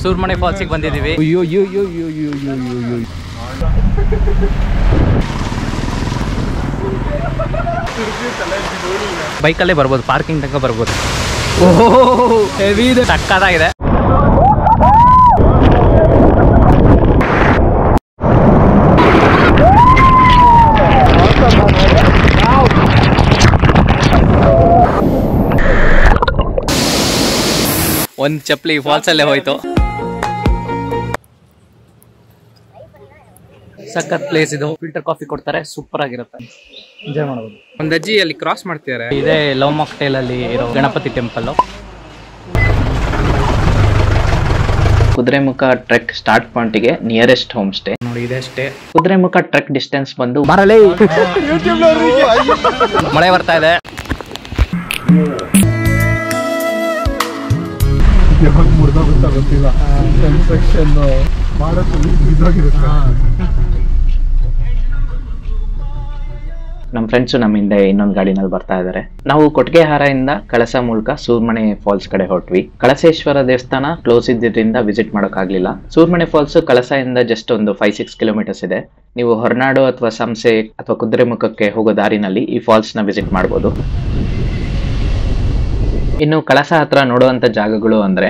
ಸೂರ್ಮನೆ ಫಾಲ್ಸಿಗೆ ಬಂದಿದ್ದೀವಿ. ಬೈಕಲ್ಲೇ ಬರ್ಬೋದು, ಪಾರ್ಕಿಂಗ್ ತನಕ ಬರ್ಬೋದು. ಓಹೋ ಹೆವಿ ಇದೆ, ಸಕ್ಕತ್ತಾಗಿದೆ. ಒಂದು ಚಪ್ಪಲಿ ಫಾಲ್ಸ್ ಅಲ್ಲೇ ಹೋಯ್ತು. ಸಖತ್ ಪ್ಲೇಸ್ ಇದು. ಫಿಲ್ಟರ್ ಕಾಫಿ ಕೊಡ್ತಾರೆ, ಸೂಪರ್ ಆಗಿರುತ್ತೆ, ಎಂಜಾಯ್ ಮಾಡಬಹುದು. ಒಂದು ಅಜ್ಜಿ ಅಲ್ಲಿ ಕ್ರಾಸ್ ಮಾಡ್ತಿದ್ದಾರೆ. ಇದೇ ಲವ್ ಮಾಕ್ಟೇಲ್ ಅಲ್ಲಿ ಇರೋ Ganapati temple. Kudremukh trek start ಪಾಯಿಂಟ್ಗೆ ನಿಯರೆಸ್ಟ್ ಹೋಮ್ ಸ್ಟೇ ನೋಡಿ ಇದೆ ಅಷ್ಟೇ. ಕುದುರೆಮುಖ ಟ್ರೆಕ್ ಡಿಸ್ಟೆನ್ಸ್ ಬಂದು ಬರಲೇ ಮಳೆ ಬರ್ತಾ ಇದೆ. ಗೊತ್ತಿಲ್ಲ, ಕನ್ಸ್ಟ್ರಕ್ಷನ್ ಮಾಡೋದು ಇದಾಗಿರುತ್ತೆ. ನಮ್ಮ ಫ್ರೆಂಡ್ಸು ನಮ್ಮ ಹಿಂದೆ ಇನ್ನೊಂದು ಗಾಡಿನಲ್ಲಿ ಬರ್ತಾ ಇದ್ದಾರೆ. ನಾವು ಕೊಟ್ಟಿಗೆಹಾರದಿಂದ ಕಳಸ ಮೂಲಕ ಸೂರ್ಮನೆ ಫಾಲ್ಸ್ ಕಡೆ ಹೊರಟ್ವಿ. ಕಳಸೇಶ್ವರ ದೇವಸ್ಥಾನ ಕ್ಲೋಸ್ ಇದ್ದಿದ್ದರಿಂದ ವಿಸಿಟ್ ಮಾಡೋಕ್ಕಾಗಲಿಲ್ಲ. ಸೂರ್ಮನೆ ಫಾಲ್ಸ್ ಕಳಸದಿಂದ ಜಸ್ಟ್ ಒಂದು 5-6 ಕಿಲೋಮೀಟರ್ಸ್ ಇದೆ. ನೀವು ಹೊರನಾಡು ಅಥವಾ ಸಂಸೆ ಅಥವಾ ಕುದುರೆಮುಖಕ್ಕೆ ಹೋಗೋ ದಾರಿನಲ್ಲಿ ಈ ಫಾಲ್ಸ್ನ ವಿಸಿಟ್ ಮಾಡ್ಬೋದು. ಇನ್ನು ಕಳಸ ಹತ್ರ ನೋಡುವಂಥ ಜಾಗಗಳು ಅಂದರೆ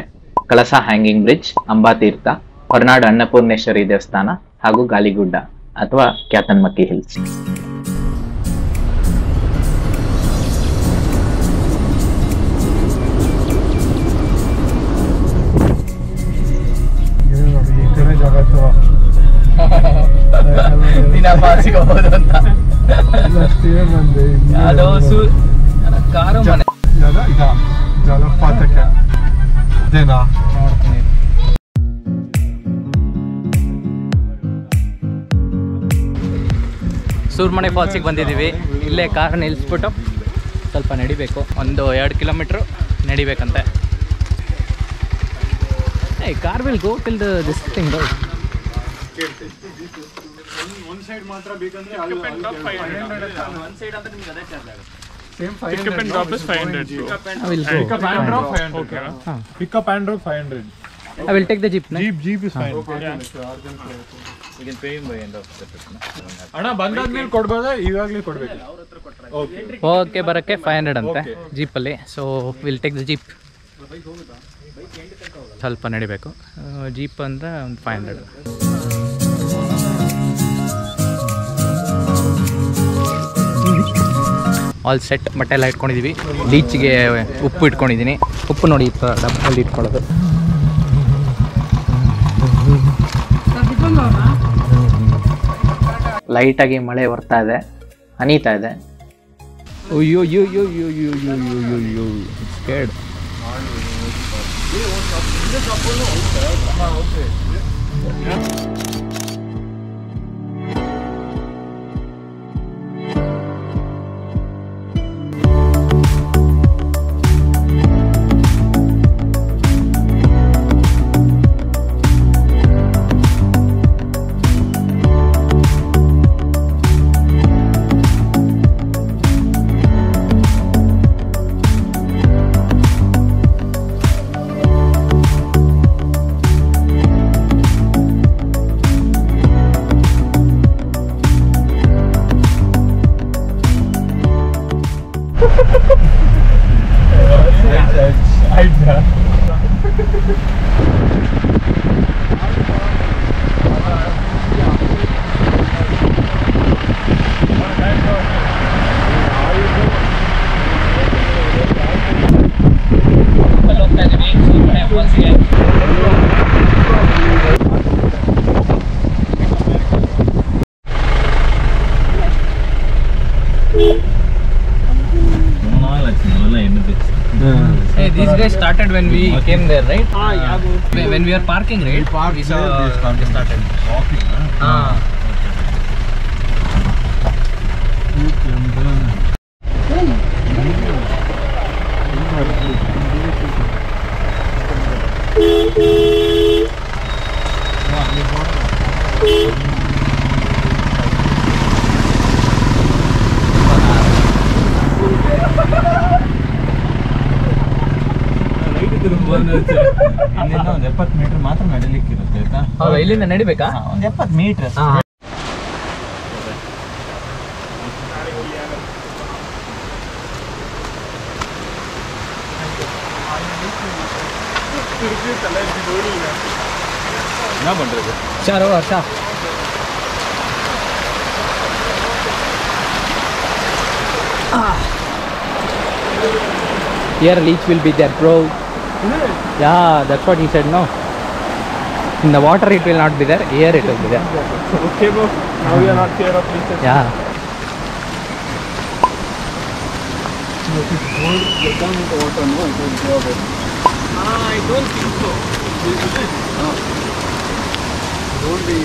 ಕಳಸ ಹ್ಯಾಂಗಿಂಗ್ ಬ್ರಿಡ್ಜ್, ಅಂಬಾತೀರ್ಥ, ಹೊರನಾಡು ಅನ್ನಪೂರ್ಣೇಶ್ವರಿ ದೇವಸ್ಥಾನ ಹಾಗೂ ಗಾಲಿಗುಡ್ಡ ಅಥವಾ ಕ್ಯಾತನ್ಮಕ್ಕಿ ಹಿಲ್ಸ್. ದಿನ ಫಾಲ್ಸಿಗೆ ಹೋಗೋದು ಅಂತ ಯಾವುದೋ ಕಾರು ಮನೆ ಜಲಪಾತಕ್ಕೆ ಅದೇನಾ ನೋಡ್ತೀನಿ. ಸೂರ್ಮನೆ ಫಾಲ್ಸಿಗೆ ಬಂದಿದ್ದೀವಿ. ಇಲ್ಲೇ ಕಾರ್ ನಿಲ್ಲಿಸ್ಬಿಟ್ಟು ಸ್ವಲ್ಪ ನಡಿಬೇಕು, ಒಂದು 2 ಕಿಲೋಮೀಟ್ರು ನಡಿಬೇಕಂತೆ. ಏ car will go till this thing. ಒಂದು ಸೈಡ್ ಮಾತ್ರ ಬೇಕಂದ್ರೆ ಒಂದು ಸೈಡ್ ಅಂದ್ರೆ ನಿಮಗೆ ಅದೇ ಚಾರ್ಜ್ ಆಗುತ್ತೆ. Pick up and drop is 500. I will go. Pick up and drop 500. Okay. Pick up and drop 500. I will take the jeep. Jeep is fine. Okay. You can pay him by end of the trip. ಅಣ್ಣ ಬಂದಾದ್ಮೇಲೆ ಕೊಡ್ಬೋದಾ, ಈಗಾಗಲೇ ಕೊಡ್ಬೇಕು? Okay ಬರೋಕ್ಕೆ 500 ಅಂತೆ ಜೀಪಲ್ಲಿ. So will take the jeep. ಸ್ವಲ್ಪ ನಡಿಬೇಕು. ಜೀಪ್ ಅಂದರೆ ಒಂದು 500. All set. ಬಟ್ಟೆ ಎಲ್ಲ ಇಟ್ಕೊಂಡಿದ್ದೀವಿ. ಬೀಚ್ಗೆ ಉಪ್ಪು ಇಟ್ಕೊಂಡಿದ್ದೀನಿ. ಉಪ್ಪು ನೋಡಿ ಈ ಥರ ಡಬ್ಬಲ್ಲಿ ಇಟ್ಕೊಳ್ಳೋದು. ಲೈಟಾಗಿ ಮಳೆ ಬರ್ತಾ ಇದೆ, ಹನೀತಾ ಇದೆ. ಅಯ್ಯೋ ಯೋ ಯೋ ಯೋ ಯೋ ಯೋ ಯೋ ಯೋ ಯೋ scared. Hey, these guys started when we came there, right? Yeah. When we were parking, right? We saw they started. Walking, ಇಲ್ಲಿಂದ ಒಂದು 70 ಮೀಟರ್ ಮಾತ್ರ ನಡಿಲಿಕ್ಕೆ ಇರುತ್ತೆ ಆಯ್ತಾ? ಹೌದಾ, ಇಲ್ಲಿಂದ ನಡಿಬೇಕಾ? ಒಂದು 70 ಮೀಟರ್. என்ன பண்றது? ಚಾರು ವರ್ಷ Here leech will be there, bro. Yeah, that's what he said, no? In the water it will not be there, here it will be there. Okay, bro. Now we are not scared of leeches. Yeah. I don't think so. Don't be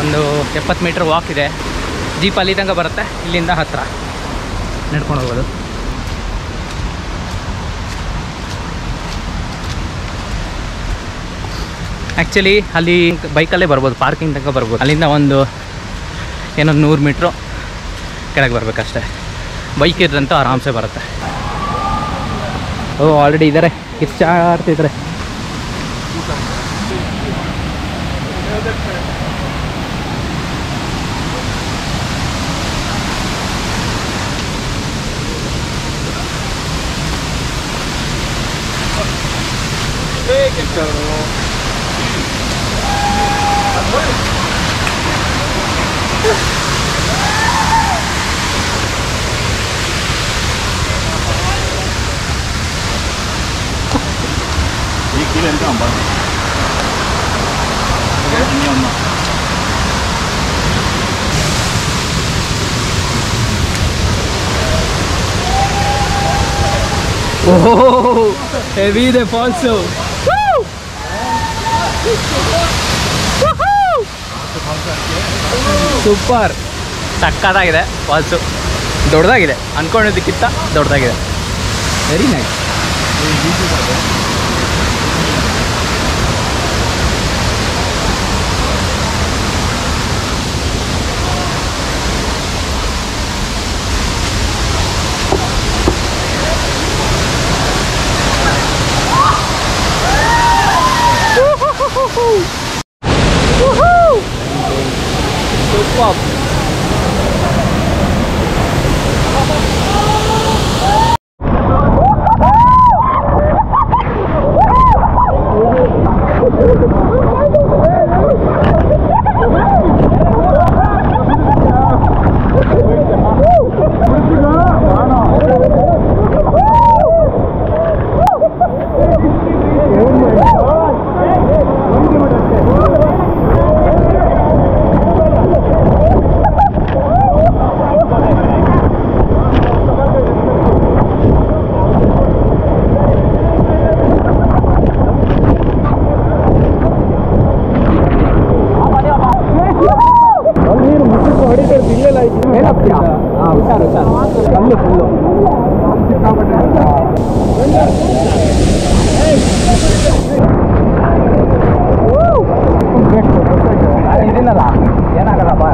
ಒಂದು 70 metre walk ಇದೆ. Jeep ಅಲ್ಲಿ ತನಕ ಬರುತ್ತೆ, ಇಲ್ಲಿಂದ ಹತ್ತಿರ ನಡ್ಕೊಂಡು ಹೋಗೋದು. Actually ಅಲ್ಲಿ ಬೈಕಲ್ಲೇ ಬರ್ಬೋದು, ಪಾರ್ಕಿಂಗ್ ತನಕ ಬರ್ಬೋದು. ಅಲ್ಲಿಂದ ಒಂದು ಏನೋ 100 ಮೀಟ್ರು ಕೆಳಗೆ ಬರಬೇಕಷ್ಟೆ. ಬೈಕ್ ಇದ್ರಂತೂ ಆರಾಮ್ಸೆ ಬರುತ್ತೆ. ಓ ಆಲ್ರೆಡಿ ಇದ್ದಾರೆ, ಕಿಚ್ಚಾಡ್ತಿದ್ದಾರೆ. ಓಹ್ ಹೆವಿ ಇದೆ ಫಾಲ್ಸು. ಸೂಪರ್, ಸಕ್ಕತ್ತಾಗಿದೆ ಫಾಲ್ಸು. ದೊಡ್ಡದಾಗಿದೆ, ಅಂದ್ಕೊಂಡಿದ್ದಕ್ಕಿಂತ ದೊಡ್ಡದಾಗಿದೆ. Very nice. Superb. ಹುಷಾರು ಕಲ್ಲು full. ಇದನ್ನಲ್ಲ ಏನಾಗಲ್ಲಪ್ಪ.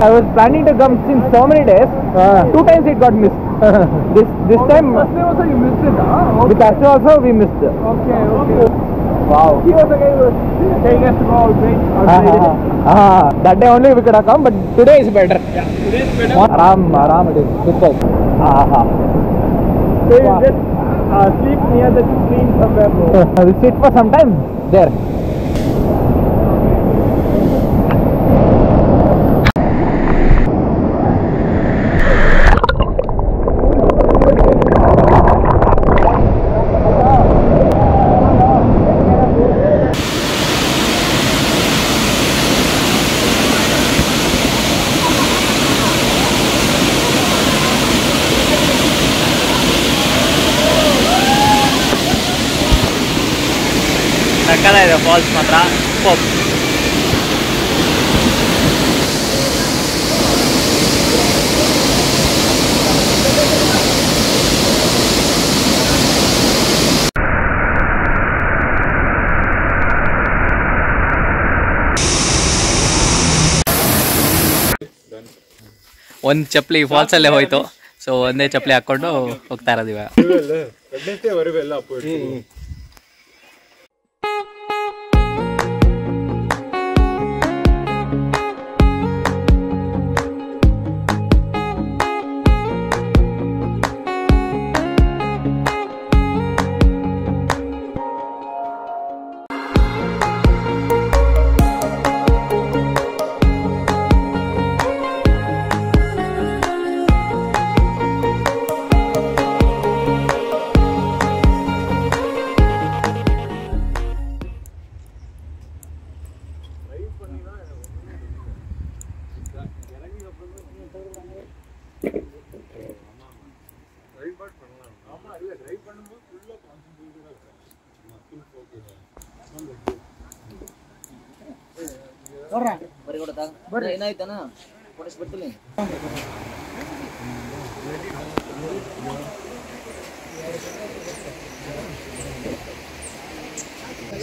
I was planning to come since so many days. 2 times it got missed. This time. First day also you missed it, With Ashwa also we missed. Okay. Wow. He was the guy who was telling us to go outside. That day only we could have come, but today is better. Yeah, today is better. Aram it is. Good time. So you just sleep near the stream somewhere, bro. We sit for some time there. ಸಕ್ಕತ್ತಾಗಿದೆ falls ಮಾತ್ರ. ಒಂದು ಚಪ್ಪಲಿ falls ಅಲ್ಲೇ ಹೋಯ್ತು. So ಒಂದೇ ಚಪ್ಪಲಿ ಹಾಕೊಂಡು ಹೋಗ್ತಾ ಇರೋದು ಇವಾಗ.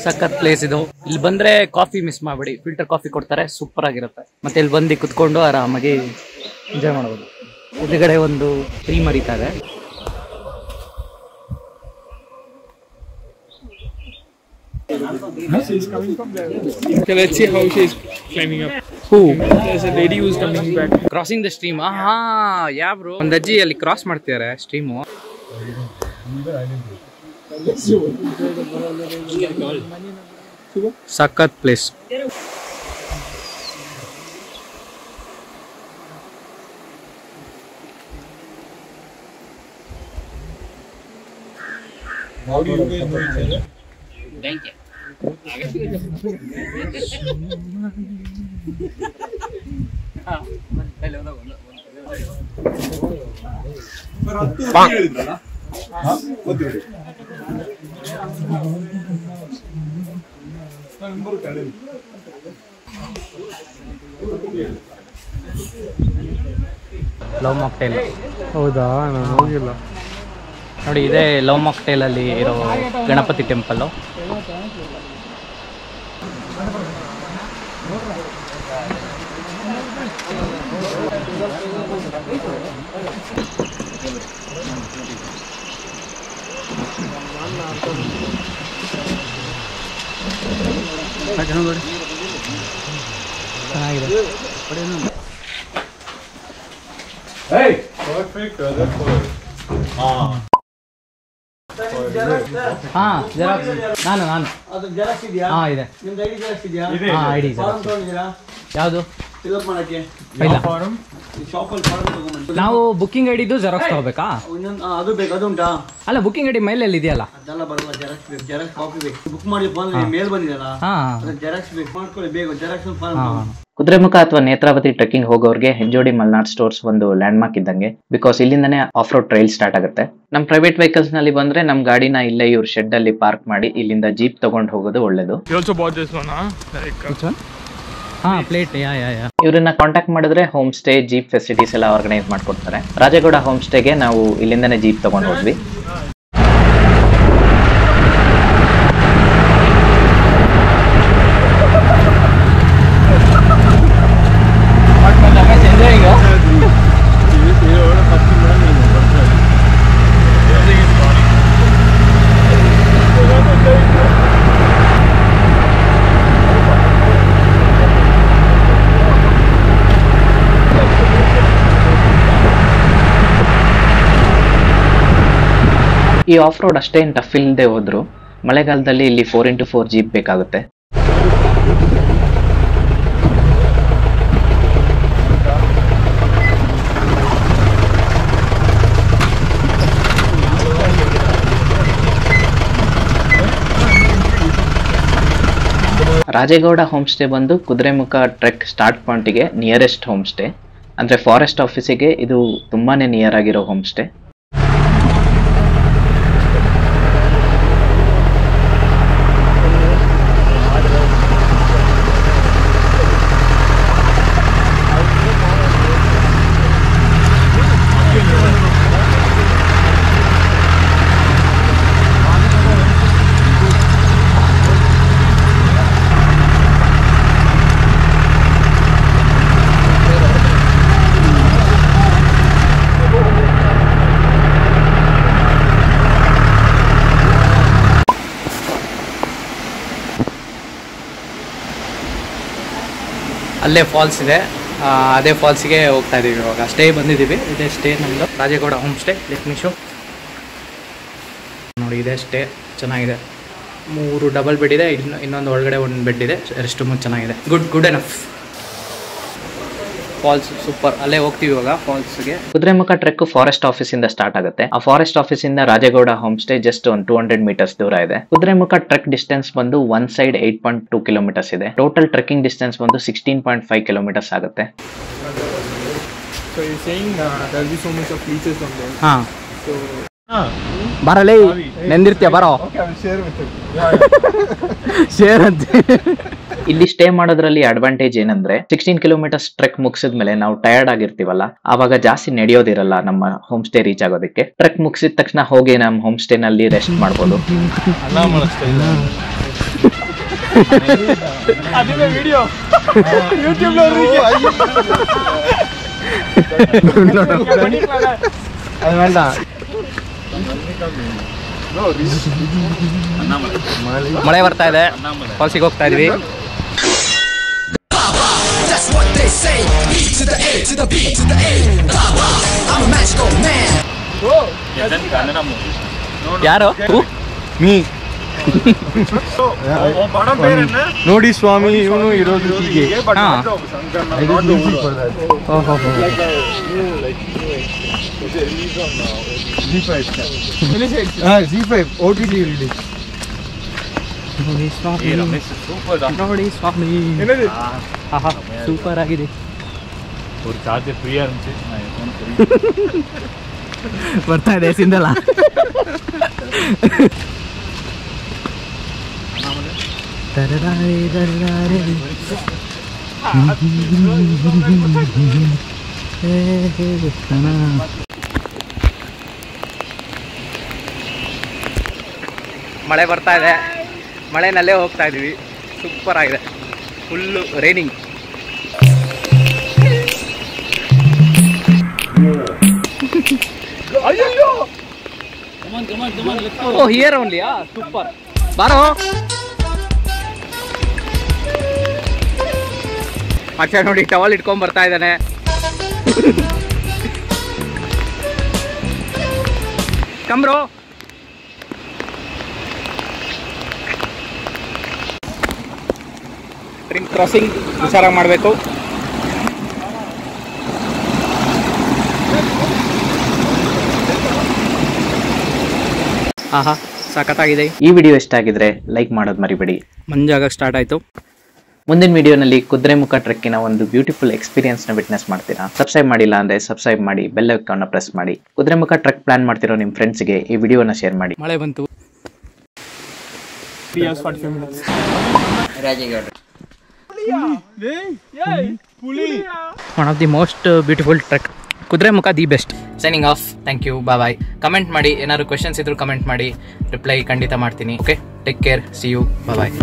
ಸಖತ್ ಪ್ಲೇಸ್ ಇದು. ಇಲ್ಲಿ ಬಂದ್ರೆ ಕಾಫಿ ಮಿಸ್ ಮಾಡಬೇಡಿ, ಫಿಲ್ಟರ್ ಕಾಫಿ ಕೊಡ್ತಾರೆ, ಸೂಪರ್ ಆಗಿರುತ್ತೆ. ಮತ್ತೆ ಇಲ್ಲಿ ಬಂದು ಕುತ್ಕೊಂಡು ಆರಾಮಾಗಿ ಎಂಜಾಯ್ ಮಾಡಬಹುದು. ಎದುರುಗಡೆ ಒಂದು ಟ್ರೀ ಮರಿತಾ ಇದೆ. Okay, let's see how she is climbing up. Who? There's a lady who's coming back. Crossing the stream. Yeah bro, ಒಂದು ಅಜ್ಜಿ ಅಲ್ಲಿ ಕ್ರಾಸ್ ಮಾಡ್ತಿದ್ದಾರೆ ಸ್ಟ್ರೀಮು. ಸಖತ್ place. How do you guys know each other? Love mocktail. ಹೌದಾ, ನಾನು ಹೋಗಿಲ್ಲ. ನೋಡಿ, ಇದೇ ಲವ್ ಮಾಕ್ಟೇಲ್ ಅಲ್ಲಿ ಇರೋ ಗಣಪತಿ ಟೆಂಪಲ್. ಚೆನ್ನಾಗಿದೆ. Perfect weather for ಹಾ, ಜೆರಾಕ್ಸ್ ನಾನು ಅದು ಜೆರಾಕ್ಸ್ ಇದೆಯಾ? ಹಾ ಇದೆ. ನಿಮ್ದು ಐಡಿ ಜೆರಾಕ್ಸ್ ಇದೆಯಾ? ಹಾ, ಐಡಿ ಫಾರ್ಮ್ ತಗೊಂಡಿದ್ದೀರಾ? ಯಾವುದು ಫಿಲ್ಅಪ್ ಮಾಡಕ್ಕೆ ಇಲ್ಲ. ಶಾಪಲ್ಲಿ ಫಾರ್ಮ್ ತಗೊಂಡ್ಬಂದು ನಾವು ಬುಕ್ಕಿಂಗ್ ಐಡಿದು ಜೆರಾಕ್ಸ್ ತಗೋಬೇಕಾ? ಇನ್ನೊಂದು ಅದು ಬೇಕು, ಅದು ಉಂಟಾ? ಅಲ್ಲ, ಬುಕ್ಕಿಂಗ್ ಐಡಿ ಮೇಲೆ ಇದೆಯಲ್ಲ. ಅದೆಲ್ಲ ಬರಲ್ಲ, ಜೆರಾಕ್ಸ್ ಬೇಕು, ಜೆರಾಕ್ಸ್ ಕಾಪಿ ಬೇಕು. ಬುಕ್ ಮಾಡಿ ಬಂದ್ರೆ ಮೇಲ್ ಬಂದಿದೆಯಲ್ಲ, ಹಾ ಅದು ಜೆರಾಕ್ಸ್ ಬೇಕು, ಮಾಡ್ಕೊಳ್ಳಿ ಬೇಗ. ಜೆರಾಕ್ಸ್ ಫಾರ್ಮ್ ಹಾ. ಕುದುರೆಮುಖ ಅಥವಾ ನೇತ್ರಾವತಿ ಟ್ರೆಕ್ಕಿಂಗ್ ಹೋಗೋರಿಗೆ ಹೆಂಜೋಡಿ ಮಲ್ನಾಡ್ ಸ್ಟೋರ್ಸ್ ಒಂದು ಲ್ಯಾಂಡ್ ಮಾರ್ಕ್ ಇದ್ದಂಗೆ. ಬಿಕಾಸ್ ಇಲ್ಲಿಂದಾನೇ ಆಫ್ ರೋಡ್ ಟ್ರೈಲ್ ಸ್ಟಾರ್ಟ್ ಆಗುತ್ತೆ. ನಮ್ ಪ್ರೈವೇಟ್ ವೆಹಿಕಲ್ಸ್ ನಲ್ಲಿ ಬಂದ್ರೆ ನಮ್ ಗಾಡಿನ ಇಲ್ಲೇ ಇವ್ರ ಶೆಡ್ ಅಲ್ಲಿ ಪಾರ್ಕ್ ಮಾಡಿ ಇಲ್ಲಿಂದ ಜೀಪ್ ತಗೊಂಡು ಹೋಗೋದು ಒಳ್ಳೇದು. You also bought this one, huh? Like, ಹಾ, ಪ್ಲೇಟ್. ಯಾ. ಇವ್ರನ್ನ ಕಾಂಟ್ಯಾಕ್ಟ್ ಮಾಡಿದ್ರೆ ಹೋಮ್ ಸ್ಟೇ, ಜೀಪ್ ಫೆಸಿಲಿಟೀಸ್ ಎಲ್ಲ ಆರ್ಗನೈಸ್ ಮಾಡ್ಕೊಡ್ತಾರೆ. ರಾಜೇಗೌಡ ಹೋಮ್ ಸ್ಟೇಗೆ ನಾವು ಇಲ್ಲಿಂದಾನೇ ಜೀಪ್ ತಗೊಂಡು ಹೋದ್ವಿ. ಚೇಂಜ್ ಈ ಆಫ್ ರೋಡ್ ಅಷ್ಟೇನು ಟಫ್ ಇಲ್ಲದೆ ಹೋದ್ರು ಮಳೆಗಾಲದಲ್ಲಿ ಇಲ್ಲಿ 4x4 ಜೀಪ್ ಬೇಕಾಗುತ್ತೆ. ರಾಜೇಗೌಡ ಹೋಮ್ ಸ್ಟೇ ಬಂದು ಕುದುರೆಮುಖ ಟ್ರೆಕ್ ಸ್ಟಾರ್ಟ್ ಪಾಯಿಂಟಿಗೆ ನಿಯರೆಸ್ಟ್ ಹೋಮ್ ಸ್ಟೇ. ಅಂದರೆ ಫಾರೆಸ್ಟ್ ಆಫೀಸಿಗೆ ಇದು ತುಂಬಾನೇ ನಿಯರ್ ಆಗಿರೋ ಹೋಮ್ ಸ್ಟೇ. ಅಲ್ಲೇ ಫಾಲ್ಸ್ ಇದೆ, ಅದೇ ಫಾಲ್ಸಿಗೆ ಹೋಗ್ತಾ ಇದ್ದೀವಿ. ಇವಾಗ ಸ್ಟೇ ಬಂದಿದ್ದೀವಿ. ಇದೇ ಸ್ಟೇ ನಮ್ಮದು ರಾಜೇಗೌಡ ಹೋಮ್ ಸ್ಟೇ. ಲೆಕ್ಮಿಶು ನೋಡಿ, ಇದೇ ಸ್ಟೇ ಚೆನ್ನಾಗಿದೆ. 3 ಡಬಲ್ ಬೆಡ್ ಇದೆ, ಇನ್ನೊಂದು ಒಳಗಡೆ ಒಂದು ಬೆಡ್ ಇದೆ. ರೆಸ್ಟ್ ರೂಮ್ ಚೆನ್ನಾಗಿದೆ. Good enough. Falls super. ಅಲ್ಲೇ ಹೋಗ್ತೀವಿ ಇವಾಗ ಫಾಲ್ಸ್ಗೆ. ಕುದುರೆಮುಖ ಟ್ರೆಕ್ ಫಾರೆಸ್ಟ್ ಆಫೀಸ್ ಇಂದ ಸ್ಟಾರ್ಟ್ ಆಗುತ್ತೆ. ಆ ಫಾರೆಸ್ಟ್ ಆಫೀಸ್ ಇಂದ ರಾಜೇಗೌಡ ಹೋಮ್ ಸ್ಟೇ ಜಸ್ಟ್ ಒಂದು 200 ಮೀಟರ್ಸ್ ದೂರ ಇದೆ. ಕುದುರೆಮುಖ ಟ್ರೆಕ್ ಡಿಸ್ಟೆನ್ಸ್ ಬಂದು ಒನ್ ಸೈಡ್ 8.2 ಕಿಲೋಮೀಟರ್ಸ್ ಇದೆ. ಟೋಟಲ್ ಟ್ರೆಕ್ಕಿಂಗ್ ಡಿಸ್ಟೆನ್ಸ್ ಬಂದು 16.5 ಕಿಲೋಮೀಟರ್ಸ್ ಆಗುತ್ತೆ. So you're saying there'll be so much of beaches on there. ಹಾಂ, So ಬರಲೇ ನೆಂದಿರ್ತೀಯ ಬರೋ. okay, I'll share with you. Share ಅಂತ. ಇಲ್ಲಿ ಸ್ಟೇ ಮಾಡೋದ್ರಲ್ಲಿ ಅಡ್ವಾಂಟೇಜ್ ಏನಂದ್ರೆ 16 ಕಿಲೋಮೀಟರ್ಸ್ ಟ್ರೆಕ್ ಮುಗಿಸಿದ್ಮೇಲೆ ನಾವು ಟಯರ್ಡ್ ಆಗಿರ್ತೀವಲ್ಲ, ಆವಾಗ ಜಾಸ್ತಿ ನಡೆಯೋದಿರಲ್ಲ ನಮ್ಮ ಹೋಮ್ ಸ್ಟೇ ರೀಚ್ ಆಗೋದಕ್ಕೆ. ಟ್ರೆಕ್ ಮುಗಿಸಿದ ತಕ್ಷಣ ಹೋಗಿ ನಮ್ಮ ಹೋಮ್ ಸ್ಟೇ ನಲ್ಲಿ ರೆಸ್ಟ್ ಮಾಡ್ಬೋದು. ಅದೇ ವಿಡಿಯೋ YouTube lo ಅದು ಬೇಡ. ಮಳೆ ಬರ್ತಾ ಇದೆ, ಫಾಲ್ಸಿಗೆ ಹೋಗ್ತಾ ಇದ್ವಿ. ಯಾರು ನೋಡಿ ಸ್ವಾಮಿ, ಇವನು ಇರೋದು ಹೀಗೆ. Z5 OTT release. ನೋಡಿ ಸ್ವಾಮಿ, ಸೂಪರ್ ಆಗಿದೆ. ಬರ್ತಾ ಇದೆ ಸಿಂದಲ್ಲ. ಮಳೆ ಬರ್ತಾ ಇದೆ, ಮಳೆನಲ್ಲೇ ಹೋಗ್ತಾ ಇದೀವಿ. ಸೂಪರ್ ಆಗಿದೆ, full raining. Oh here only. Super. ಬಾರೋ. ಅಚ್ಚಾ ನೋಡಿ, ಟವಲ್ ಇಟ್ಕೊಂಡ್ ಬರ್ತಾ ಇದ್ದಾನೆ. ಕಮ್ರೋ. ಟ್ರಿಮ್ ಕ್ರಾಸಿಂಗ್ ಹುಷಾರಾಗಿ ಮಾಡಬೇಕು. ಆಹಾ, ಸಖತ್ತಾಗಿದೆ. ಈ ವಿಡಿಯೋ ಇಷ್ಟ ಆಗಿದ್ರೆ ಲೈಕ್ ಮಾಡೋದು ಮರಿಬೇಡಿ. ಮಂಜಾಗ ಸ್ಟಾರ್ಟ್ ಆಯಿತು. ಮುಂದಿನ ವಿಡಿಯೋನಲ್ಲಿ ಕುದುರೆಮುಖ ಟ್ರೆಕ್ಕಿನ ಒಂದು ಬ್ಯೂಟಿಫುಲ್ ಎಕ್ಸ್ಪೀರಿಯನ್ಸ್ ನ ವಿಟ್ನೆಸ್ ಮಾಡ್ತೀರಾ. ಸಬ್ಸ್ಕ್ರೈಬ್ ಮಾಡಿಲ್ಲ ಅಂದ್ರೆ ಸಬ್ಸ್ಕ್ರೈಬ್ ಮಾಡಿ, ಬೆಲ್ ಐಕಾನ್ ಪ್ರೆಸ್ ಮಾಡಿ. ಕುದುರೆಮುಖ ಟ್ರೆಕ್ ಪ್ಲಾನ್ ಮಾಡ್ತಿರೋ ನಿಮ್ಮ ಫ್ರೆಂಡ್ಸ್ಗೆ ಈ ವಿಡಿಯೋನ ಶೇರ್ ಮಾಡಿ. ಮಳೆ ಬಂತು. 3 hours 45 minutes. One of the most beautiful trek. Kudremukh the best. Signing off. Thank you. Bye. Comment ಮಾಡಿ, ಏನಾದ್ರು ಕ್ವೆಶನ್ಸ್ ಇದ್ರು ಕಮೆಂಟ್ ಮಾಡಿ, ರಿಪ್ಲೈ ಖಂಡಿತ ಮಾಡ್ತೀನಿ. Okay, take care. See you. Bye.